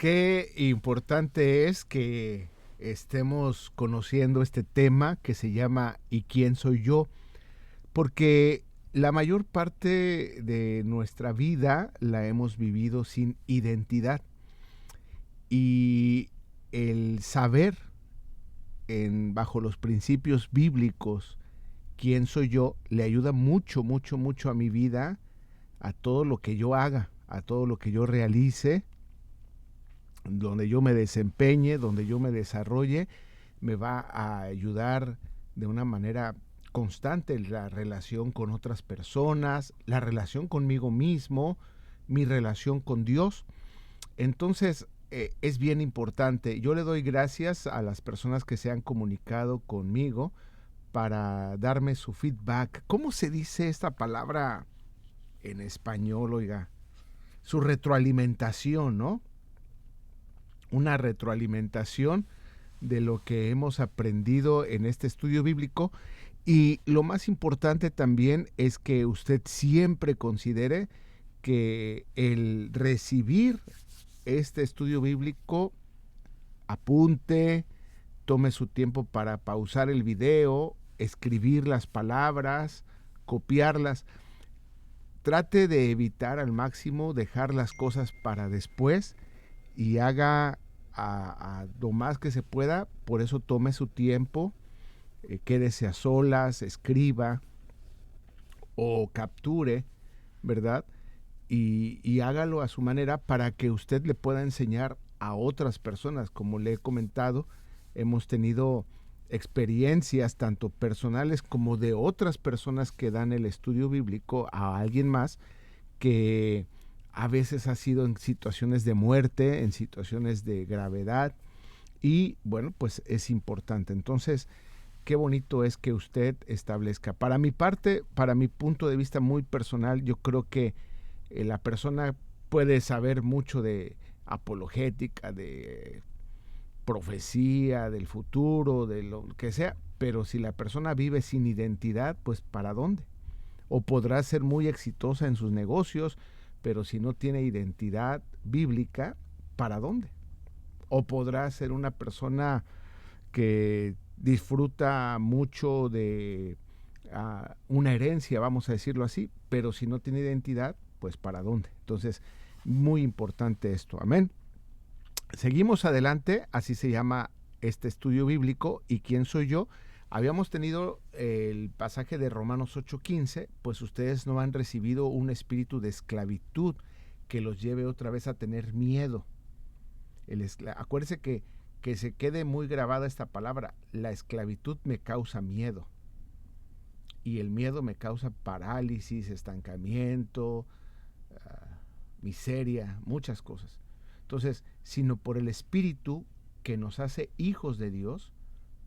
Qué importante es que estemos conociendo este tema que se llama ¿Y quién soy yo? Porque la mayor parte de nuestra vida la hemos vivido sin identidad. Y el saber bajo los principios bíblicos quién soy yo le ayuda mucho, mucho, mucho a mi vida, a todo lo que yo haga, a todo lo que yo realice, donde yo me desempeñe, donde yo me desarrolle, me va a ayudar de una manera constante la relación con otras personas, la relación conmigo mismo, mi relación con Dios. Entonces, es bien importante. Yo le doy gracias a las personas que se han comunicado conmigo para darme su feedback. ¿Cómo se dice esta palabra en español, oiga? Su retroalimentación, ¿no? Una retroalimentación de lo que hemos aprendido en este estudio bíblico. Y lo más importante también es que usted siempre considere que el recibir este estudio bíblico, apunte, tome su tiempo para pausar el video, escribir las palabras, copiarlas. Trate de evitar al máximo dejar las cosas para después y haga a lo más que se pueda. Por eso tome su tiempo, quédese a solas, escriba o capture, ¿verdad? Y hágalo a su manera para que usted le pueda enseñar a otras personas. Como le he comentado, hemos tenido experiencias tanto personales como de otras personas que dan el estudio bíblico a alguien más, que a veces ha sido en situaciones de muerte, en situaciones de gravedad, y bueno, pues es importante. Entonces, qué bonito es que usted establezca. Para mi parte, para mi punto de vista muy personal, yo creo que la persona puede saber mucho de apologética, de profecía, del futuro, de lo que sea, pero si la persona vive sin identidad, pues ¿para dónde? O podrá ser muy exitosa en sus negocios, pero si no tiene identidad bíblica, ¿para dónde? O podrá ser una persona que disfruta mucho de una herencia, vamos a decirlo así, pero si no tiene identidad, pues ¿para dónde? Entonces, muy importante esto. Amén. Seguimos adelante, así se llama este estudio bíblico. ¿Y quién soy yo? Habíamos tenido el pasaje de Romanos 8:15, pues ustedes no han recibido un espíritu de esclavitud que los lleve otra vez a tener miedo. Acuérdese que se quede muy grabada esta palabra: la esclavitud me causa miedo. Y el miedo me causa parálisis, estancamiento, miseria, muchas cosas. Entonces, sino por el Espíritu que nos hace hijos de Dios,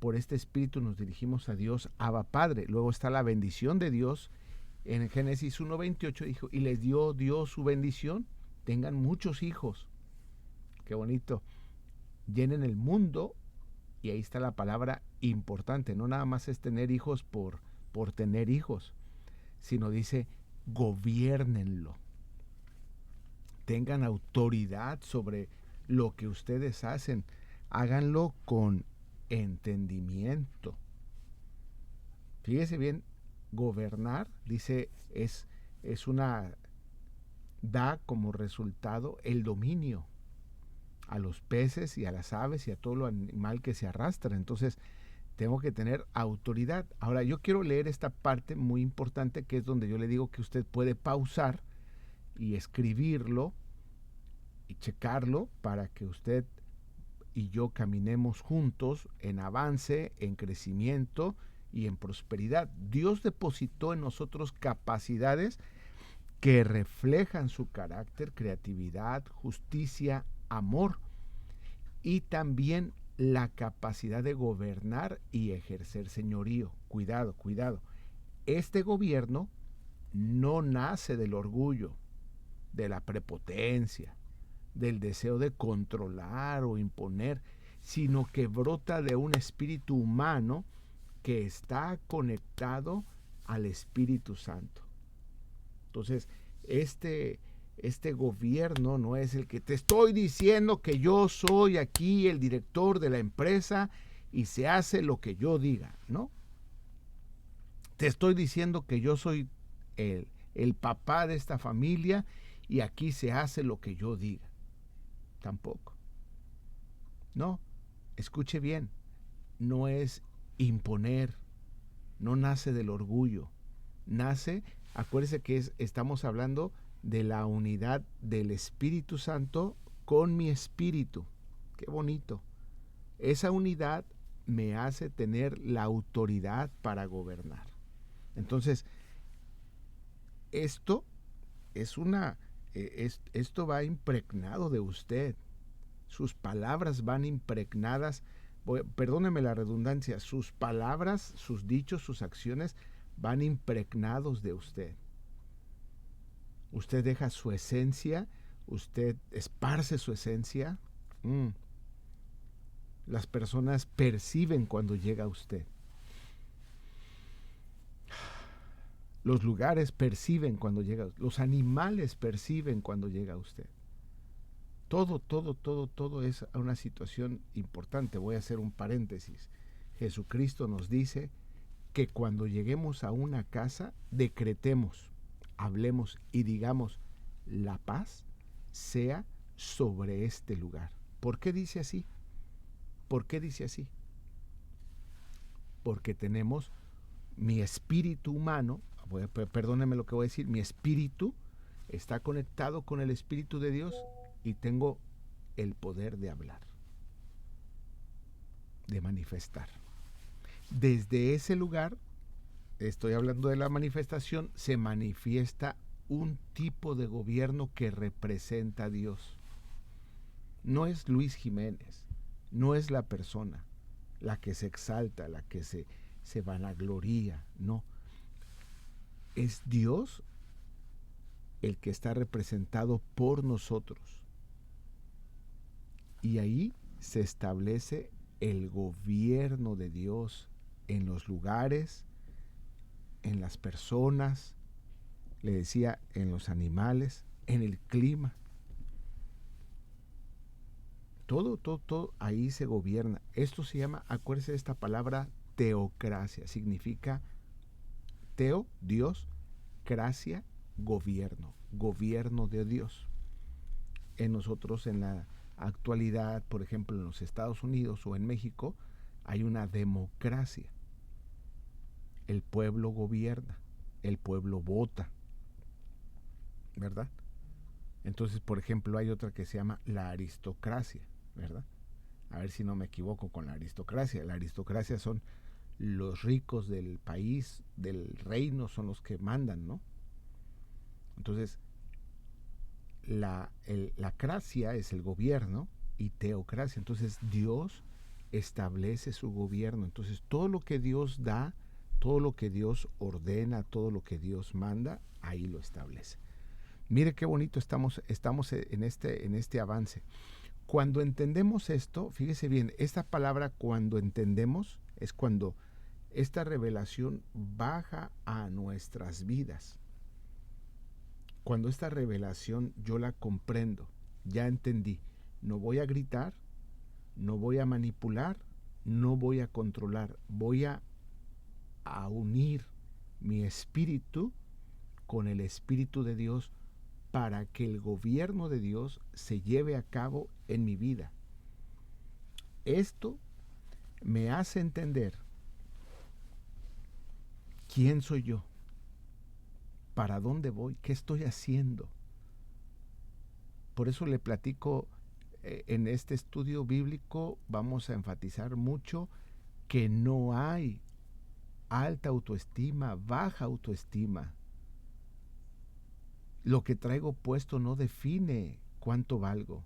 por este Espíritu nos dirigimos a Dios, Abba Padre. Luego está la bendición de Dios. En Génesis 1:28 dijo, y les dio Dios su bendición, tengan muchos hijos. Qué bonito. Llenen el mundo, y ahí está la palabra importante. No nada más es tener hijos por tener hijos, sino dice, gobiérnenlo. Tengan autoridad sobre lo que ustedes hacen. Háganlo con entendimiento. Fíjese bien, gobernar, dice, es da como resultado el dominio a los peces y a las aves y a todo lo animal que se arrastra. Entonces, tengo que tener autoridad. Ahora, yo quiero leer esta parte muy importante, que es donde yo le digo que usted puede pausar y escribirlo y checarlo para que usted y yo caminemos juntos en avance, en crecimiento y en prosperidad. Dios depositó en nosotros capacidades que reflejan su carácter, creatividad, justicia, amor, y también la capacidad de gobernar y ejercer señorío. Cuidado, cuidado. Este gobierno no nace del orgullo, de la prepotencia, del deseo de controlar o imponer, sino que brota de un espíritu humano que está conectado al Espíritu Santo. Entonces, Este gobierno no es el que te estoy diciendo que yo soy aquí el director de la empresa y se hace lo que yo diga, ¿no? Te estoy diciendo que yo soy el papá de esta familia y aquí se hace lo que yo diga. Tampoco. No, escuche bien, no es imponer, no nace del orgullo, nace, acuérdese que estamos hablando de la unidad del Espíritu Santo con mi espíritu. Qué bonito. Esa unidad me hace tener la autoridad para gobernar. Entonces, esto es esto va impregnado de usted. Sus palabras van impregnadas, perdóneme la redundancia, sus palabras, sus dichos, sus acciones van impregnados de usted. Usted deja su esencia, usted esparce su esencia. Las personas perciben cuando llega usted. Los lugares perciben cuando llega usted. Los animales perciben cuando llega usted. Todo es una situación importante. Voy a hacer un paréntesis. Jesucristo nos dice que cuando lleguemos a una casa, decretemos, hablemos y digamos, la paz sea sobre este lugar. ¿Por qué dice así? ¿Por qué dice así? Porque tenemos mi espíritu humano, perdónenme lo que voy a decir, mi espíritu está conectado con el Espíritu de Dios y tengo el poder de hablar, de manifestar. Desde ese lugar, estoy hablando de la manifestación, se manifiesta un tipo de gobierno que representa a Dios. No es Luis Jiménez, no es la persona la que se exalta, la que se vanagloria, no. Es Dios el que está representado por nosotros. Y ahí se establece el gobierno de Dios en los lugares, en las personas, le decía, en los animales, en el clima. Todo ahí se gobierna. Esto se llama, acuérdese de esta palabra, teocracia. Significa teo, Dios, cracia, gobierno. Gobierno de Dios. En nosotros, en la actualidad, por ejemplo, en los Estados Unidos o en México, hay una democracia. El pueblo gobierna, el pueblo vota, ¿verdad? Entonces, por ejemplo, hay otra que se llama la aristocracia, ¿verdad? A ver si no me equivoco con la aristocracia. La aristocracia son los ricos del país, del reino, son los que mandan, ¿no? Entonces, la cracia es el gobierno y teocracia. Entonces, Dios establece su gobierno. Entonces, todo lo que Dios da, todo lo que Dios ordena, todo lo que Dios manda, ahí lo establece. Mire qué bonito estamos en este avance. Cuando entendemos esto, fíjese bien, esta palabra cuando entendemos es cuando esta revelación baja a nuestras vidas. Cuando esta revelación yo la comprendo, ya entendí, no voy a gritar, no voy a manipular, no voy a controlar, voy a unir mi espíritu con el Espíritu de Dios para que el gobierno de Dios se lleve a cabo en mi vida. Esto me hace entender quién soy yo, para dónde voy, qué estoy haciendo. Por eso le platico, en este estudio bíblico vamos a enfatizar mucho que no hay alta autoestima, baja autoestima. Lo que traigo puesto no define cuánto valgo.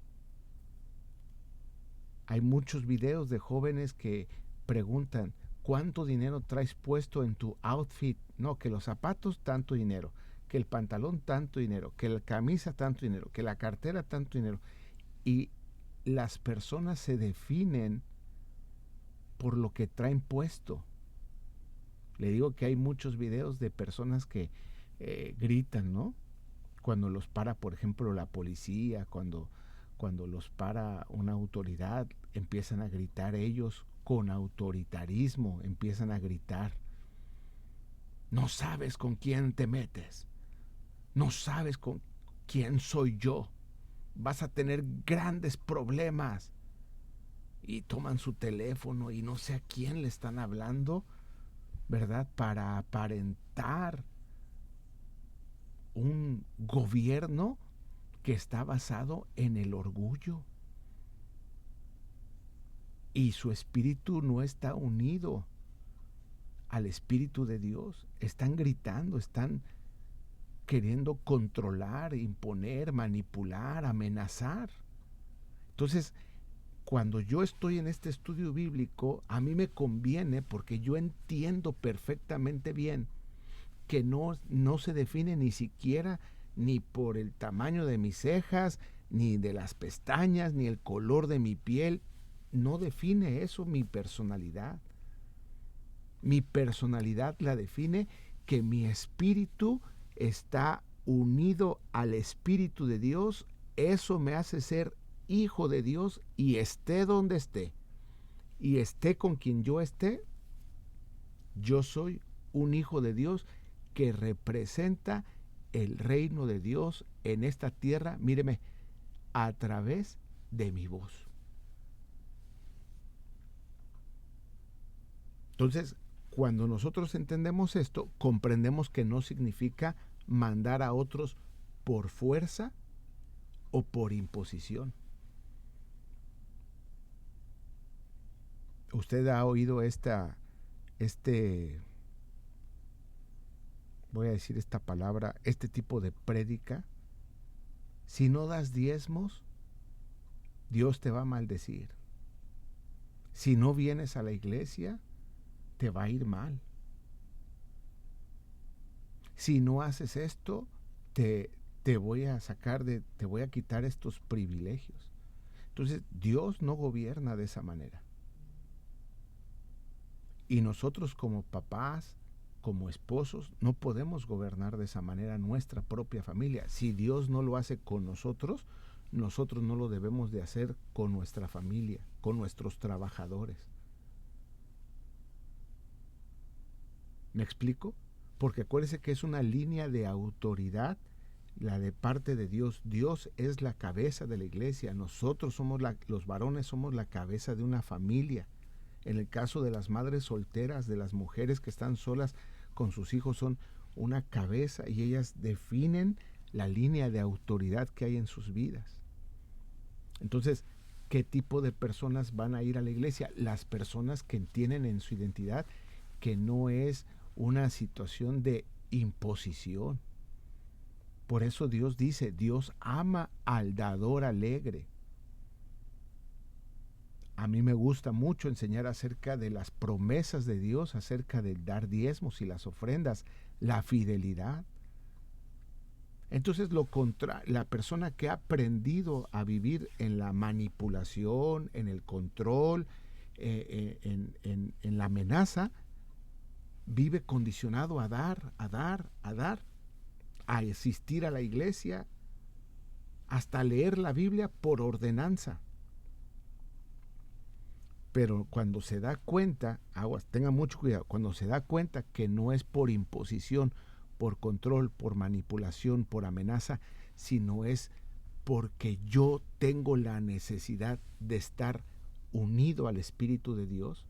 Hay muchos videos de jóvenes que preguntan, ¿cuánto dinero traes puesto en tu outfit? No, que los zapatos tanto dinero, que el pantalón tanto dinero, que la camisa tanto dinero, que la cartera tanto dinero. Y las personas se definen por lo que traen puesto. Le digo que hay muchos videos de personas que gritan, ¿no? Cuando los para, por ejemplo, la policía, cuando los para una autoridad, empiezan a gritar ellos con autoritarismo, empiezan a gritar. No sabes con quién te metes, no sabes con quién soy yo, vas a tener grandes problemas. Y toman su teléfono y no sé a quién le están hablando, ¿verdad? Para aparentar un gobierno que está basado en el orgullo. Y su espíritu no está unido al espíritu de Dios. Están gritando, están queriendo controlar, imponer, manipular, amenazar. Entonces, cuando yo estoy en este estudio bíblico, a mí me conviene porque yo entiendo perfectamente bien que no se define ni siquiera ni por el tamaño de mis cejas, ni de las pestañas, ni el color de mi piel. No define eso mi personalidad. Mi personalidad la define que mi espíritu está unido al Espíritu de Dios. Eso me hace ser hijo de Dios, y esté donde esté, y esté con quien yo esté, yo soy un hijo de Dios que representa el reino de Dios en esta tierra, míreme, a través de mi voz. Entonces, cuando nosotros entendemos esto, comprendemos que no significa mandar a otros por fuerza o por imposición. Usted ha oído voy a decir esta palabra, este tipo de prédica. Si no das diezmos, Dios te va a maldecir. Si no vienes a la iglesia, te va a ir mal. Si no haces esto, te voy a te voy a quitar estos privilegios. Entonces, Dios no gobierna de esa manera. Y nosotros como papás, como esposos, no podemos gobernar de esa manera nuestra propia familia. Si Dios no lo hace con nosotros, nosotros no lo debemos de hacer con nuestra familia, con nuestros trabajadores. ¿Me explico? Porque acuérdese que es una línea de autoridad, la de parte de Dios. Dios es la cabeza de la iglesia. Nosotros somos los varones somos la cabeza de una familia. En el caso de las madres solteras, de las mujeres que están solas con sus hijos, son una cabeza, y ellas definen la línea de autoridad que hay en sus vidas. Entonces, ¿qué tipo de personas van a ir a la iglesia? Las personas que tienen en su identidad que no es una situación de imposición. Por eso Dios dice, Dios ama al dador alegre. A mí me gusta mucho enseñar acerca de las promesas de Dios, acerca del dar diezmos y las ofrendas, la fidelidad. Entonces, la persona que ha aprendido a vivir en la manipulación, en el control, en la amenaza, vive condicionado a dar, a asistir a la iglesia, hasta leer la Biblia por ordenanza. Pero cuando se da cuenta, aguas, tenga mucho cuidado, cuando se da cuenta que no es por imposición, por control, por manipulación, por amenaza, sino es porque yo tengo la necesidad de estar unido al Espíritu de Dios,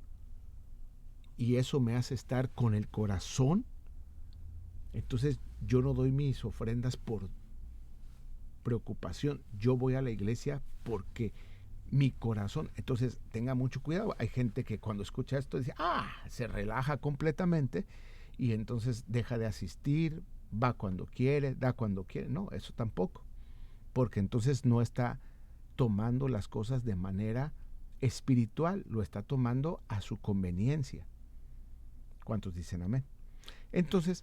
y eso me hace estar con el corazón, entonces yo no doy mis ofrendas por preocupación, yo voy a la iglesia porque mi corazón. Entonces tenga mucho cuidado. Hay gente que cuando escucha esto dice, se relaja completamente, y entonces deja de asistir, va cuando quiere, da cuando quiere. No, eso tampoco, porque entonces no está tomando las cosas de manera espiritual, lo está tomando a su conveniencia. ¿Cuántos dicen amén? Entonces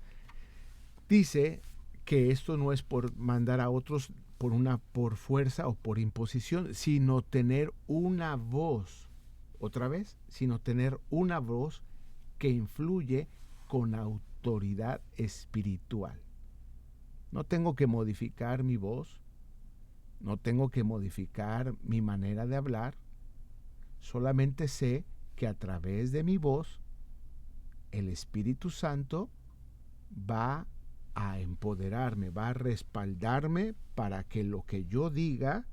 dice que esto no es por mandar a otros por fuerza o por imposición, sino tener una voz, otra vez, sino tener una voz que influye con autoridad espiritual. No tengo que modificar mi voz, no tengo que modificar mi manera de hablar, solamente sé que a través de mi voz el Espíritu Santo va a empoderarme, va a respaldarme para que lo que yo diga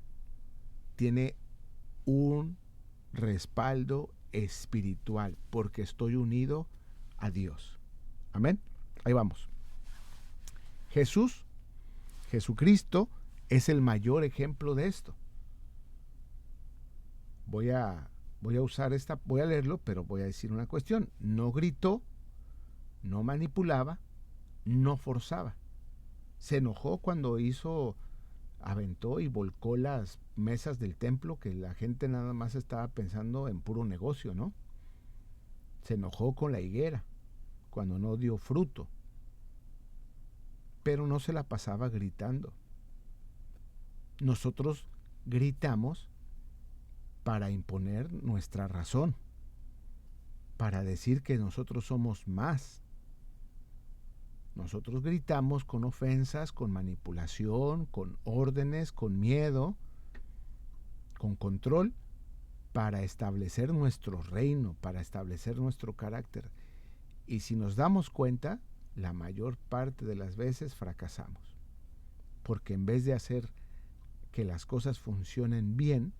tiene un respaldo espiritual, porque estoy unido a Dios. Amén. Ahí vamos. Jesucristo es el mayor ejemplo de esto. Voy a leerlo, pero voy a decir una cuestión. No gritó, no manipulaba, no forzaba. Se enojó cuando aventó y volcó las mesas del templo, que la gente nada más estaba pensando en puro negocio, ¿no? Se enojó con la higuera cuando no dio fruto, pero no se la pasaba gritando. Nosotros gritamos para imponer nuestra razón, para decir que nosotros somos más. Nosotros gritamos con ofensas, con manipulación, con órdenes, con miedo, con control, para establecer nuestro reino, para establecer nuestro carácter. Y si nos damos cuenta, la mayor parte de las veces fracasamos. Porque en vez de hacer que las cosas funcionen bien,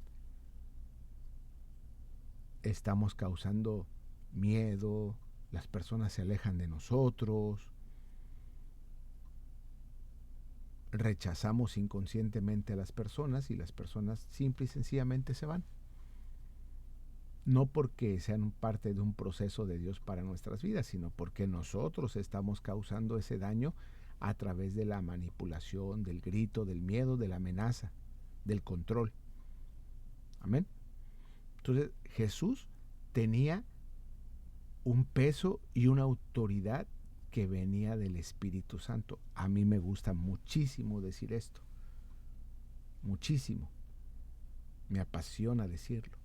estamos causando miedo, las personas se alejan de nosotros, rechazamos inconscientemente a las personas y las personas simple y sencillamente se van. No porque sean parte de un proceso de Dios para nuestras vidas, sino porque nosotros estamos causando ese daño a través de la manipulación, del grito, del miedo, de la amenaza, del control. Amén. Entonces Jesús tenía un peso y una autoridad que venía del Espíritu Santo. A mí me gusta muchísimo decir esto. Muchísimo. Me apasiona decirlo.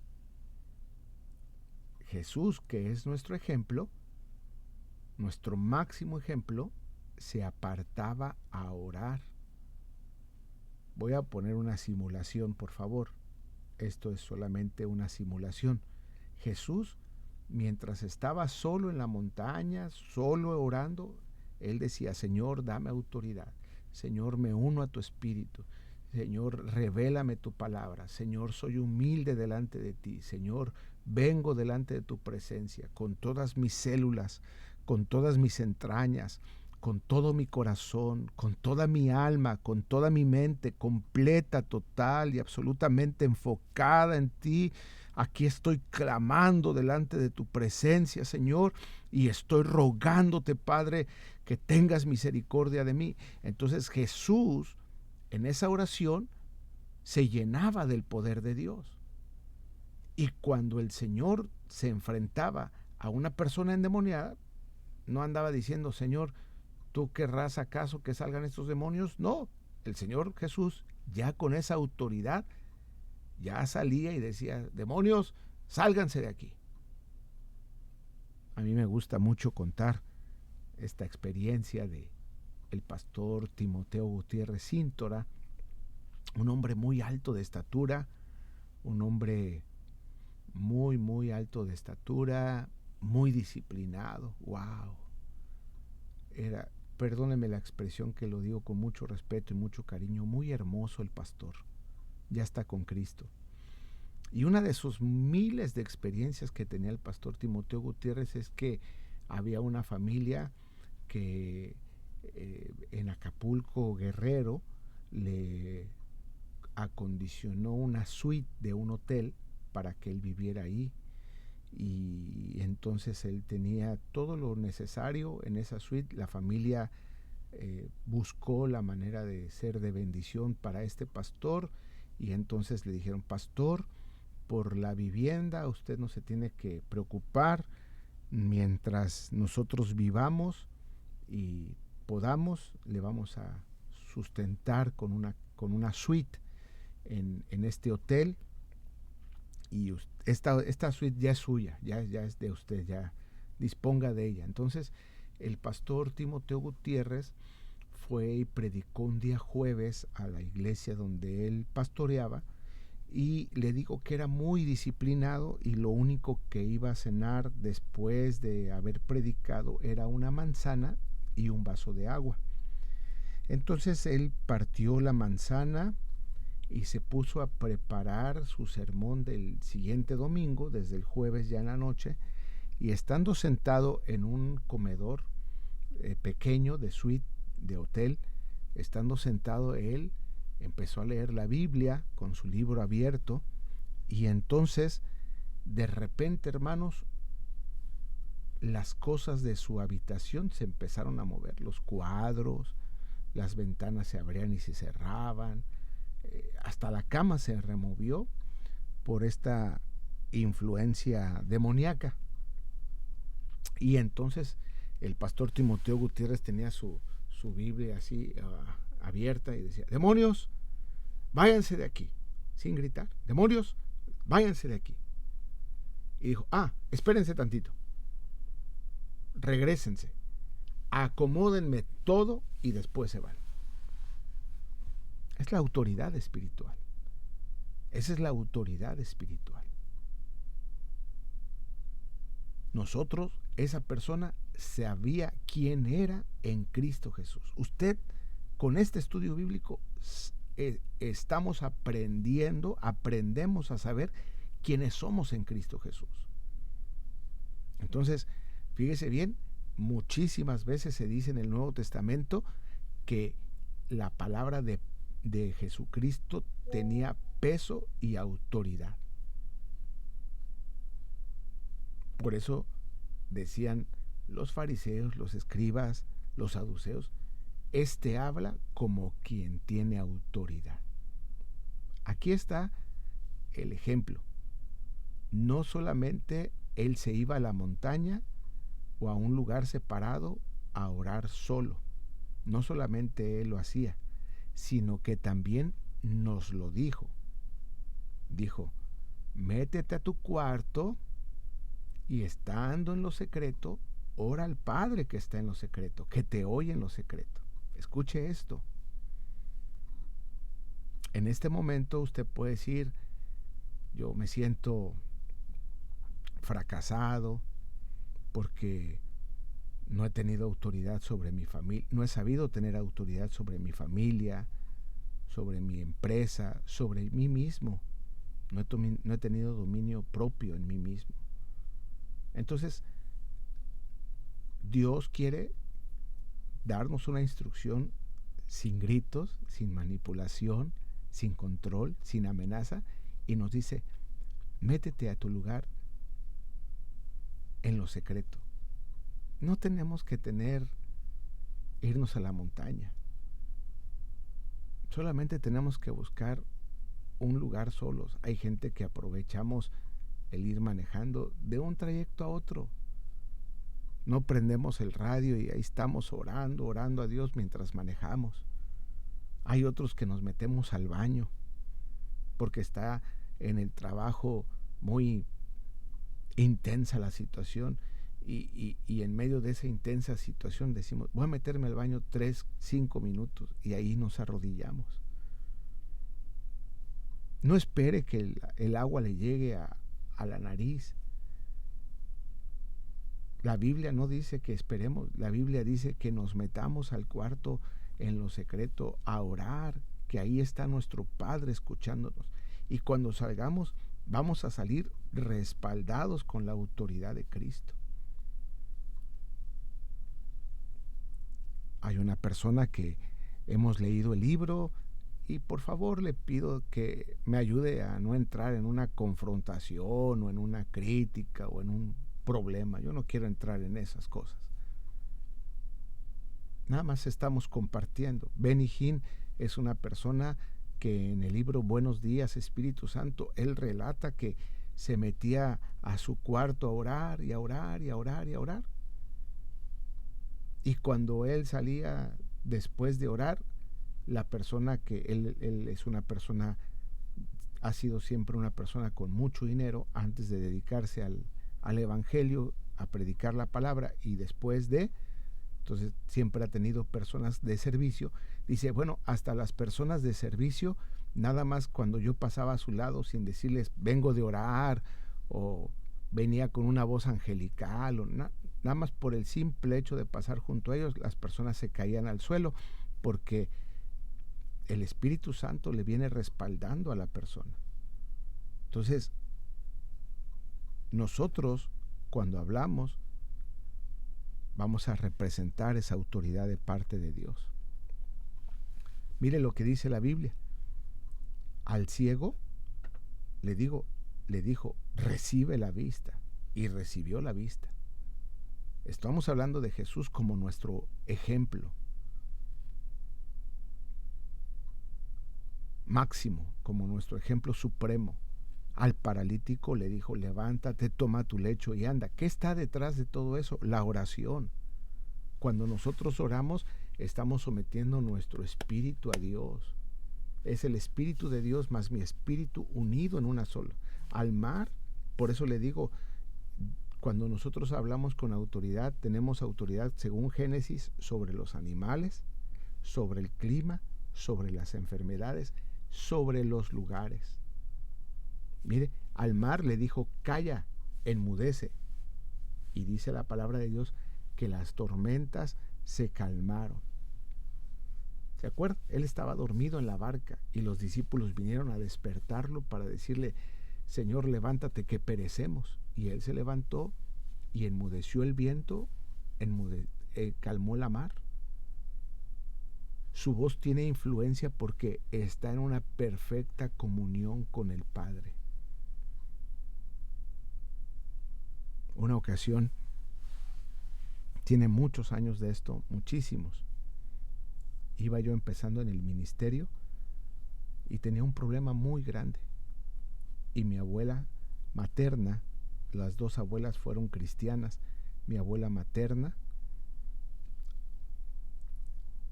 Jesús, que es nuestro ejemplo, nuestro máximo ejemplo, se apartaba a orar. Voy a poner una simulación, por favor. Esto es solamente una simulación. Jesús, mientras estaba solo en la montaña, solo orando, él decía: Señor, dame autoridad. Señor, me uno a tu espíritu. Señor, revélame tu palabra. Señor, soy humilde delante de ti. Señor, vengo delante de tu presencia con todas mis células, con todas mis entrañas, con todo mi corazón, con toda mi alma, con toda mi mente completa, total y absolutamente enfocada en ti. Aquí estoy clamando delante de tu presencia, Señor, y estoy rogándote, Padre, que tengas misericordia de mí. Entonces Jesús, en esa oración, se llenaba del poder de Dios. Y cuando el Señor se enfrentaba a una persona endemoniada, no andaba diciendo: Señor, ¿tú querrás acaso que salgan estos demonios? No, el Señor Jesús, ya con esa autoridad, ya salía y decía: demonios, sálganse de aquí. A mí me gusta mucho contar esta experiencia de el pastor Timoteo Gutiérrez Cíntora, un hombre muy alto de estatura, un hombre muy, muy alto de estatura, muy disciplinado. ¡Wow! Era, perdónenme la expresión que lo digo con mucho respeto y mucho cariño, muy hermoso el pastor. Ya está con Cristo. Y una de sus miles de experiencias que tenía el pastor Timoteo Gutiérrez es que había una familia que en Acapulco, Guerrero, le acondicionó una suite de un hotel para que él viviera ahí. Y entonces él tenía todo lo necesario en esa suite. La familia buscó la manera de ser de bendición para este pastor, y entonces le dijeron: pastor, por la vivienda usted no se tiene que preocupar, mientras nosotros vivamos y podamos, le vamos a sustentar con una suite en este hotel, y esta suite ya es suya, ya es de usted, ya disponga de ella. Entonces el pastor Timoteo Gutiérrez fue y predicó un día jueves a la iglesia donde él pastoreaba, y le digo que era muy disciplinado y lo único que iba a cenar después de haber predicado era una manzana y un vaso de agua. Entonces él partió la manzana y se puso a preparar su sermón del siguiente domingo, desde el jueves ya en la noche, y estando sentado en un comedor pequeño de suite, de hotel, estando sentado él, empezó a leer la Biblia con su libro abierto, y entonces, de repente, hermanos, las cosas de su habitación se empezaron a mover, los cuadros, las ventanas se abrían y se cerraban, hasta la cama se removió por esta influencia demoníaca. Y entonces el pastor Timoteo Gutiérrez tenía su Biblia así abierta y decía: demonios, váyanse de aquí, sin gritar, demonios, váyanse de aquí. Y dijo: espérense tantito, regrésense, acomódenme todo y después se van. Es la autoridad espiritual. Esa es la autoridad espiritual. Nosotros, esa persona sabía quién era en Cristo Jesús. Usted, con este estudio bíblico, estamos aprendemos a saber quiénes somos en Cristo Jesús. Entonces, fíjese bien, muchísimas veces se dice en el Nuevo Testamento que la palabra de Jesucristo tenía peso y autoridad. Por eso decían los fariseos, los escribas, los saduceos: este habla como quien tiene autoridad. Aquí está el ejemplo. No solamente él se iba a la montaña o a un lugar separado a orar solo, no solamente él lo hacía, sino que también nos lo dijo. Dijo: métete a tu cuarto y, estando en lo secreto, ora al Padre que está en lo secreto, que te oye en lo secreto. Escuche esto. En este momento usted puede decir: yo me siento fracasado porque no he tenido autoridad sobre mi familia, no he sabido tener autoridad sobre mi familia, sobre mi empresa, sobre mí mismo. No he tenido dominio propio en mí mismo. Entonces, Dios quiere darnos una instrucción sin gritos, sin manipulación, sin control, sin amenaza, y nos dice: métete a tu lugar en lo secreto. No tenemos que irnos a la montaña. Solamente tenemos que buscar un lugar solos. Hay gente que aprovechamos el ir manejando de un trayecto a otro. No prendemos el radio y ahí estamos orando a Dios mientras manejamos. Hay otros que nos metemos al baño porque está en el trabajo muy intensa la situación, y en medio de esa intensa situación decimos: voy a meterme al baño 3-5 minutos, y ahí nos arrodillamos. No espere que el agua le llegue a la nariz. La Biblia no dice que esperemos, la Biblia dice que nos metamos al cuarto en lo secreto a orar, que ahí está nuestro Padre escuchándonos, y cuando salgamos vamos a salir respaldados con la autoridad de Cristo. Hay una persona que hemos leído el libro, y por favor le pido que me ayude a no entrar en una confrontación o en una crítica o en un problema. Yo no quiero entrar en esas cosas. Nada más estamos compartiendo. Benny Hinn es una persona que en el libro Buenos Días, Espíritu Santo, él relata que se metía a su cuarto a orar y a orar y a orar y a orar. Y cuando él salía después de orar, la persona que él es una persona, ha sido siempre una persona con mucho dinero antes de dedicarse al evangelio, a predicar la palabra, y después de, Entonces siempre ha tenido personas de servicio. Dice, bueno, hasta las personas de servicio, nada más cuando yo pasaba a su lado sin decirles vengo de orar o venía con una voz angelical o nada más por el simple hecho de pasar junto a ellos, las personas se caían al suelo porque el Espíritu Santo le viene respaldando a la persona. Entonces, nosotros cuando hablamos vamos a representar esa autoridad de parte de Dios. Mire lo que dice la Biblia. Al ciego le dijo, recibe la vista, y recibió la vista. Estamos hablando de Jesús como nuestro ejemplo máximo, como nuestro ejemplo supremo. Al paralítico le dijo, levántate, toma tu lecho y anda. ¿Qué está detrás de todo eso? La oración. Cuando nosotros oramos, estamos sometiendo nuestro espíritu a Dios. Es el Espíritu de Dios más mi espíritu unido en una sola. Al mar, por eso le digo, cuando nosotros hablamos con autoridad, tenemos autoridad según Génesis sobre los animales, sobre el clima, sobre las enfermedades, sobre los lugares. Mire, al mar le dijo, calla, enmudece. Y dice la palabra de Dios que las tormentas se calmaron. ¿Se acuerda? Él estaba dormido en la barca y los discípulos vinieron a despertarlo para decirle, Señor, levántate que perecemos. Y él se levantó y enmudeció el viento, calmó la mar. Su voz tiene influencia porque está en una perfecta comunión con el Padre. Una ocasión, tiene muchos años de esto, muchísimos. Iba yo empezando en el ministerio y tenía un problema muy grande. Y mi abuela materna, las dos abuelas fueron cristianas, mi abuela materna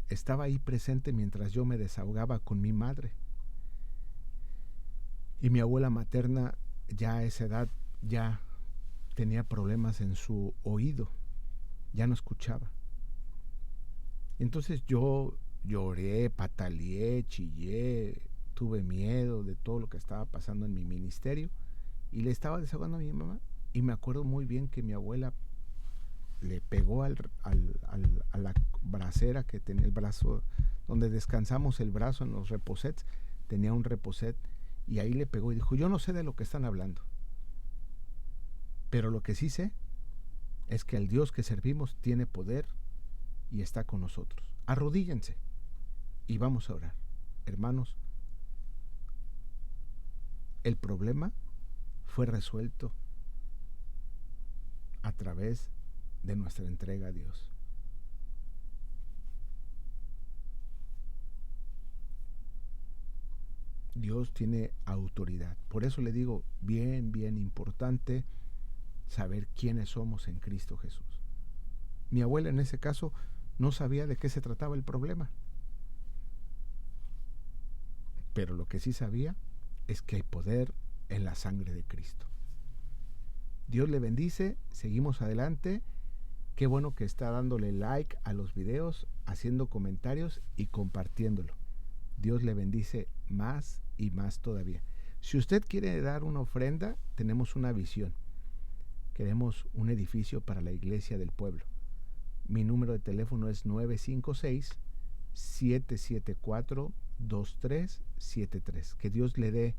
estaba ahí presente mientras yo me desahogaba con mi madre. Y mi abuela materna ya a esa edad ya tenía problemas en su oído, ya no escuchaba. Entonces yo lloré, pataleé, chillé, tuve miedo de todo lo que estaba pasando en mi ministerio y le estaba desahogando a mi mamá. Y me acuerdo muy bien que mi abuela le pegó a la bracera que tenía el brazo, donde descansamos el brazo en los reposets, tenía un reposet, y ahí le pegó y dijo, yo no sé de lo que están hablando, pero lo que sí sé es que el Dios que servimos tiene poder y está con nosotros. Arrodíllense y vamos a orar. Hermanos, el problema fue resuelto a través de nuestra entrega a Dios. Dios tiene autoridad. Por eso le digo, bien importante saber quiénes somos en Cristo Jesús. Mi abuela en ese caso no sabía de qué se trataba el problema. Pero lo que sí sabía es que hay poder en la sangre de Cristo. Dios le bendice, seguimos adelante. Qué bueno que está dándole like a los videos, haciendo comentarios y compartiéndolo. Dios le bendice más y más todavía. Si usted quiere dar una ofrenda, tenemos una visión. Queremos un edificio para la iglesia del pueblo. Mi número de teléfono es 956-774-2373. Que Dios le dé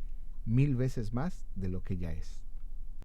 1000 veces más de lo que ya es.